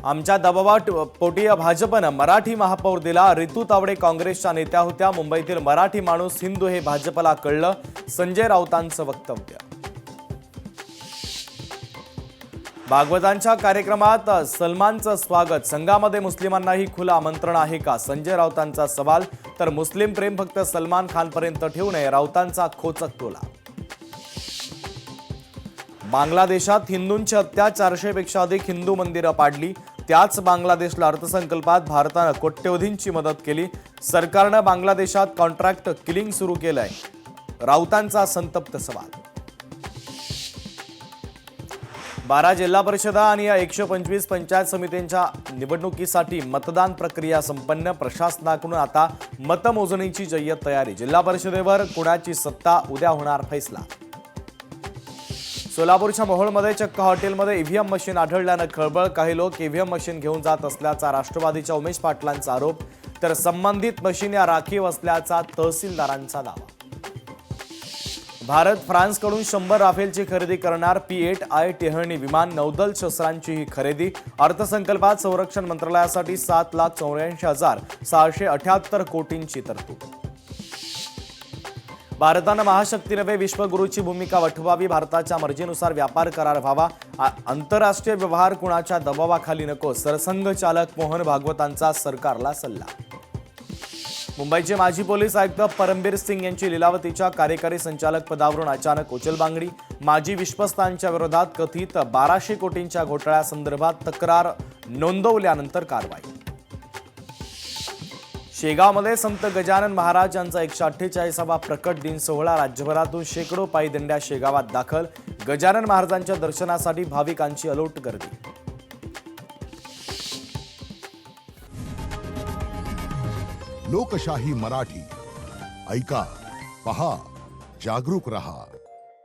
आमच्या दबावापोटी भाजपनं मराठी महापौर दिला। रितू तावडे काँग्रेसच्या नेत्या होत्या। मुंबईतील मराठी माणूस हिंदू हे भाजपला कळलं, संजय राऊतांचं वक्तव्य। भागवतांच्या कार्यक्रमात सलमानचं स्वागत, संघामध्ये मुस्लिमांनाही खुलं आमंत्रण आहे का, संजय राऊतांचा सवाल। तर मुस्लिम प्रेम फक्त सलमान खानपर्यंत ठेवू नये, राऊतांचा खोचक टोला। बांगलादेशात हिंदूंची हत्या, 400 पेक्षा अधिक हिंदू मंदिरं पाडली। त्याच बांगलादेशला अर्थसंकल्पात भारतानं कोट्यवधींची मदत केली। सरकारनं बांगलादेशात कॉन्ट्रॅक्ट किलिंग सुरू केलंय, राऊतांचा संतप्त सवाल। 12 जिल्हा परिषदा आणि 125 पंचायत समित्यांच्या निवडणुकीसाठी मतदान प्रक्रिया संपन्न। प्रशासनाकडून आता मतमोजणीची जय्यत तयारी। जिल्हा परिषदेवर कुणाची सत्ता, उद्या होणार फैसला। सोलापूरच्या मोहोळमध्ये चक्क हॉटेलमध्ये ईव्हीएम मशीन आढळल्यानं खळबळ। काही लोक ईव्हीएम मशीन घेऊन जात असल्याचा राष्ट्रवादीच्या उमेश पाटलांचा आरोप, तर संबंधित मशीन या राखीव असल्याचा तहसीलदारांचा दावा। भारत फ्रान्सकडून 100 राफेलची खरेदी करणार। P-8I टेहळणी विमान, नौदल शस्त्रांची ही खरेदी। अर्थसंकल्पात संरक्षण मंत्रालयासाठी 7,84,678 कोटींची तरतूद। भारतानं महाशक्ती नव्हे विश्वगुरूची भूमिका वठवावी। भारताच्या मर्जीनुसार व्यापार करार व्हावा। आंतरराष्ट्रीय व्यवहार कुणाच्या दबावाखाली नको, सरसंघचालक मोहन भागवतांचा सरकारला सल्ला। मुंबईचे माजी पोलीस आयुक्त परमबीर सिंग यांची लीलावतीच्या कार्यकारी संचालक पदावरून अचानक उचलबांगडी। माजी विश्वस्तांच्या विरोधात कथित 1200 कोटींच्या घोटाळ्यासंदर्भात तक्रार नोंदवल्यानंतर कारवाई। शेगावमध्ये संत गजानन महाराज यांचा 148वा प्रकट दिन सोहळा। राज्यभरातून शेकडो पायी दिंड्या शेगावात दाखल। गजानन महाराजांच्या दर्शनासाठी भाविकांची अलोट गर्दी। लोकशाही मराठी ऐका, पहा, जागरूक रहा।